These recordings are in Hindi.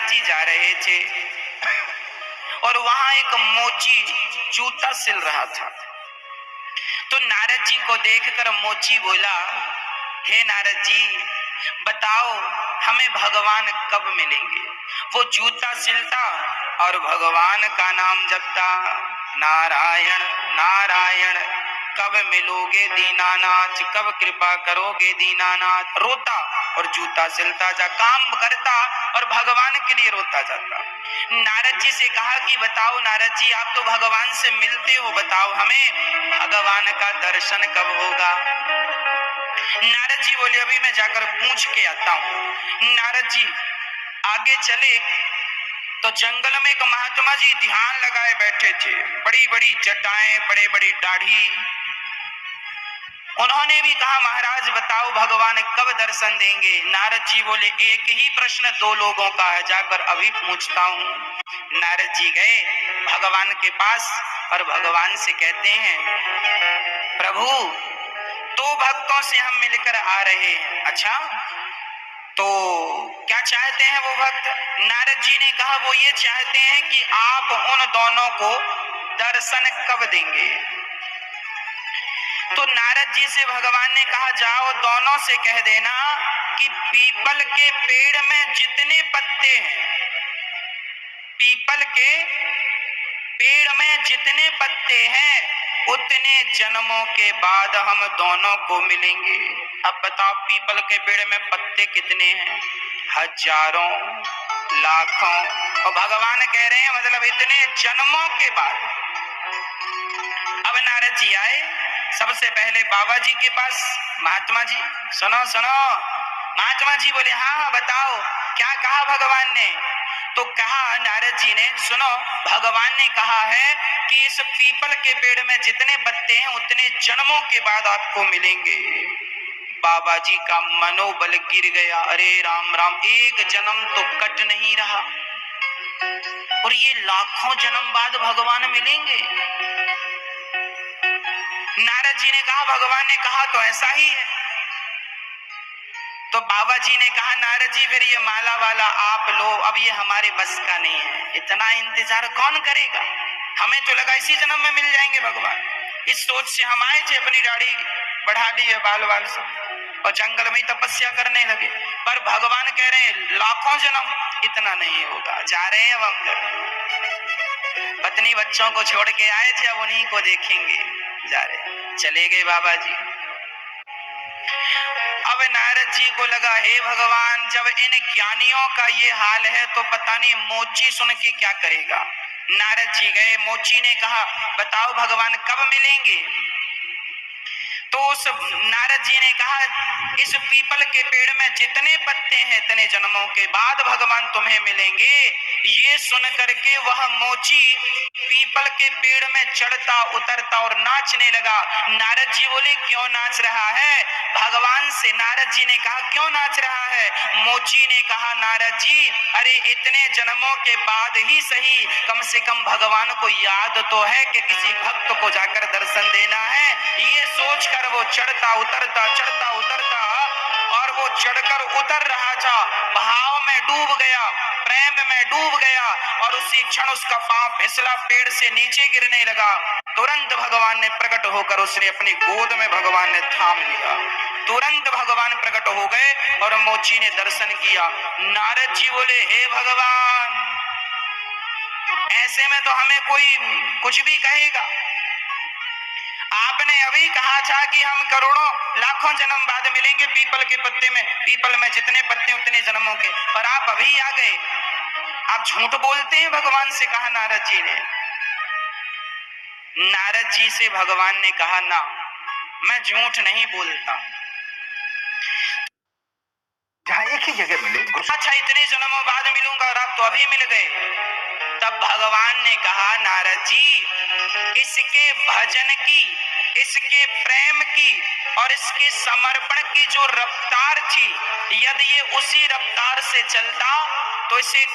जी जा रहे थे और वहां एक मोची जूता सिल रहा था। तो नारद जी को देखकर मोची बोला, हे नारद जी, बताओ हमें भगवान कब मिलेंगे? वो जूता सिलता और भगवान का नाम जपता, नारायण नारायण, कब मिलोगे दीनानाथ, कब कृपा करोगे दीनानाथ। रोता और जूता सिलता जा, काम करता और भगवान के लिए रोता जाता। नारद जी से कहा कि बताओ नारद जी, आप तो भगवान से मिलते हो, बताओ हमें भगवान का दर्शन कब होगा? नारद जी बोले, अभी मैं जाकर पूछ के आता हूँ। नारद जी आगे चले तो जंगल में एक महात्मा जी ध्यान लगाए बैठे थे, बड़ी बड़ी जटाएं, बड़े बड़ी दाढ़ी। उन्होंने भी कहा, महाराज बताओ भगवान कब दर्शन देंगे? नारद जी बोले, एक ही प्रश्न दो लोगों का है, जाकर अभी पूछता हूँ। नारद जी गए भगवान के पास और भगवान से कहते हैं, प्रभु दो भक्तों से हम मिलकर आ रहे हैं। अच्छा, तो क्या चाहते हैं वो भक्त? नारद जी ने कहा, वो ये चाहते हैं कि आप उन दोनों को दर्शन कब देंगे? तो नारद जी से भगवान ने कहा, जाओ दोनों से कह देना कि पीपल के पेड़ में जितने पत्ते हैं, पीपल के पेड़ में जितने पत्ते हैं, उतने जन्मों के बाद हम दोनों को मिलेंगे। अब बताओ पीपल के पेड़ में पत्ते कितने हैं? हजारों, लाखों। और भगवान कह रहे हैं मतलब इतने जन्मों के बाद। अब नारद जी आए सबसे पहले बाबा जी के पास। महात्मा जी सुनो सुनो। महात्मा जी बोले, हाँ बताओ क्या कहा भगवान ने? तो कहा नारद जी ने, सुनो भगवान ने कहा है कि इस पीपल के पेड़ में जितने पत्ते हैं उतने जन्मों के बाद आपको मिलेंगे। बाबा जी का मनोबल गिर गया, अरे राम राम, एक जन्म तो कट नहीं रहा और ये लाखों जन्म बाद भगवान मिलेंगे। नारद जी ने कहा, भगवान ने कहा तो ऐसा ही है। तो बाबा जी ने कहा, नारद जी फिर ये माला वाला आप लो, अब ये हमारे बस का नहीं है, इतना इंतजार कौन करेगा? हमें तो लगा इसी जन्म में मिल जाएंगे भगवान। इस सोच से हम आए थे, अपनी दाढ़ी बढ़ा ली है, बाल बाल सब, और जंगल में तपस्या करने लगे। पर भगवान कह रहे हैं लाखों जन्म, इतना नहीं होगा, जा रहे हैं अब हम। पत्नी बच्चों को छोड़ के आए थे, अब उन्हीं को देखेंगे, जा रहे। चले गए बाबा जी। अब नारद जी को लगा, हे भगवान, जब इन ज्ञानियों का ये हाल है तो पता नहीं मोची सुन के क्या करेगा। नारद जी गए, मोची ने कहा, बताओ भगवान कब मिलेंगे? तो उस नारद जी ने कहा, इस पीपल के पेड़ में जितने पत्ते हैं इतने जन्मों के बाद भगवान तुम्हें मिलेंगे। ये सुन करके वह मोची पीपल के पेड़ में चढ़ता उतरता और नाचने लगा। नारद जी बोले, क्यों नाच रहा है? भगवान से नारद जी ने कहा, क्यों नाच रहा है? मोची ने कहा, नारद जी अरे इतने जन्मों के बाद ही सही, कम से कम भगवान को याद तो है कि किसी भक्त को जाकर दर्शन देना है। ये सोचकर वो चढ़ता उतरता और वो चढ़कर उतर रहा था, भाव में डूब गया, प्रेम में डूब गया और उसी क्षण उसका पांव फिसला, पेड़ से नीचे गिरने लगा। तुरंत भगवान ने प्रकट होकर उसने अपनी गोद में भगवान ने थाम लिया। तुरंत भगवान प्रकट हो गए और मोची ने दर्शन किया। नारद जी बोले, हे भगवान, ऐसे में तो हमें कोई कुछ भी कहेगा। आपने अभी कहा था कि हम करोड़ों लाखों जन्म बाद मिलेंगे पीपल के पत्ते में, पीपल में जितने पत्ते उतने जन्मों के, पर आप अभी आ गए, आप झूठ बोलते हैं भगवान से, कहा नारद जी ने। नारद जी से भगवान ने कहा, ना मैं झूठ नहीं बोलता। जहाँ एक ही जगह मिले, अच्छा इतने जन्मों बाद मिलूंगा और आप तो अभी मिल गए। तब भगवान ने कहा, नारद जी इसके भजन की, इसके प्रेम की और इसके समर्पण की जो रफ्तार थी, यदि ये उसी रफ्तार से चलता तो इसे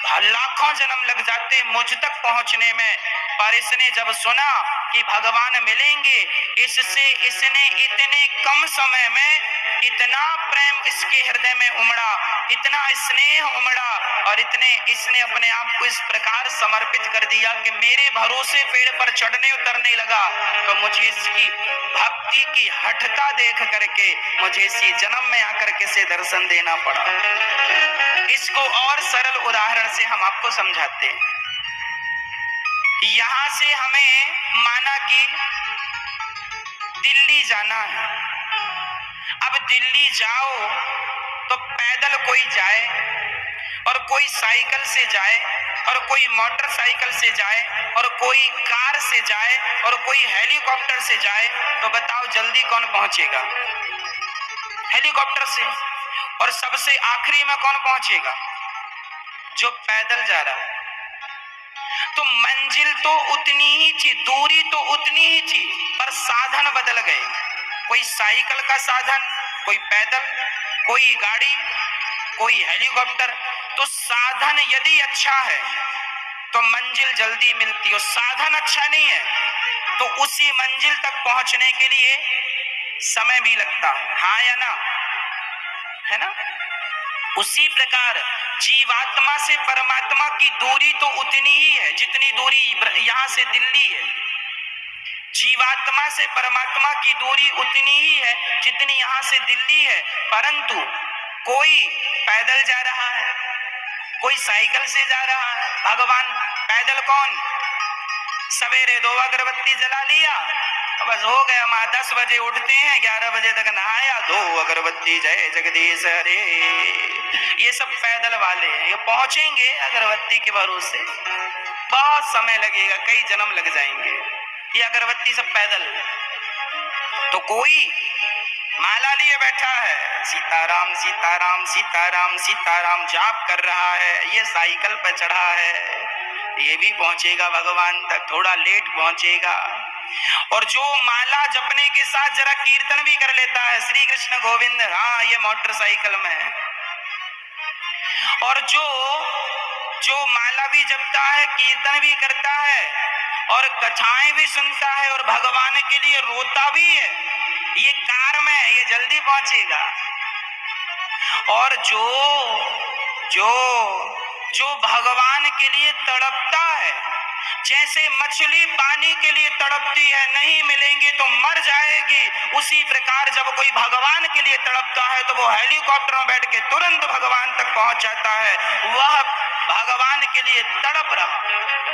लाखों जन्म लग जाते मुझ तक पहुंचने में, पर इसने जब सुना कि भगवान मिलेंगे, इससे इसने इतने कम समय में इतना प्रेम इसके हृदय में उमड़ा, इतना स्नेह उमड़ा, और इसने अपने आप को इस प्रकार समर्पित कर दिया कि मेरे भरोसे पेड़ पर चढ़ने उतरने लगा। तो मुझे इसकी भक्ति की हठता देख करके मुझे इसी जन्म में आकर के से दर्शन देना पड़ा। इसको और सरल उदाहरण से हम आपको समझाते हैं। यहां से हमें माना कि दिल्ली जाना है। अब दिल्ली जाओ तो पैदल कोई जाए, और कोई साइकिल से जाए, और कोई मोटरसाइकिल से जाए, और कोई कार से जाए, और कोई हेलीकॉप्टर से जाए, तो बताओ जल्दी कौन पहुंचेगा? हेलीकॉप्टर से। और सबसे आखिरी में कौन पहुंचेगा? जो पैदल जा रहा है। तो मंजिल तो उतनी ही थी, दूरी तो उतनी ही थी, पर साधन बदल गए। कोई साइकिल का साधन, कोई पैदल, कोई गाड़ी, कोई हेलीकॉप्टर। तो साधन यदि अच्छा है तो मंजिल जल्दी मिलती है, साधन अच्छा नहीं है तो उसी मंजिल तक पहुंचने के लिए समय भी लगता है। हाँ या ना? है ना? उसी प्रकार जीवात्मा से परमात्मा की दूरी तो उतनी ही है जितनी दूरी यहां से दिल्ली है। जीवात्मा से परमात्मा की दूरी उतनी ही है जितनी यहां से दिल्ली है, परंतु कोई पैदल जा रहा है, कोई साइकिल से जा रहा है। भगवान पैदल कौन? सवेरे 2 अगरबत्ती जला लिया, बस हो गया। माँ 10 बजे उठते हैं, 11 बजे तक नहाया, 2 अगरबत्ती, जय जगदीश हरे। ये सब पैदल वाले हैं, ये पहुंचेंगे अगरबत्ती के भरोसे, बहुत समय लगेगा, कई जन्म लग जाएंगे। ये अगरबत्ती सब पैदल। तो कोई माला लिए बैठा है, सीताराम सीताराम सीताराम सीताराम जाप कर रहा है, ये साइकिल पर चढ़ा है, ये भी पहुंचेगा भगवान तक, थोड़ा लेट पहुंचेगा। और जो माला जपने के साथ जरा कीर्तन भी कर लेता है, श्री कृष्ण गोविंद, हाँ, ये मोटरसाइकिल में। और जो माला भी जपता है, कीर्तन भी करता है, और कथाएं भी सुनता है, और भगवान के लिए रोता भी है, ये कार में है, ये जल्दी पहुंचेगा। और जो भगवान के लिए तड़पता है, जैसे मछली पानी के लिए तड़पती है, नहीं मिलेंगे तो मर जाएगी, उसी प्रकार जब कोई भगवान के लिए तड़पता है तो वो हेलीकॉप्टर में बैठ के तुरंत भगवान तक पहुंच जाता है। वह भगवान के लिए तड़प रहा।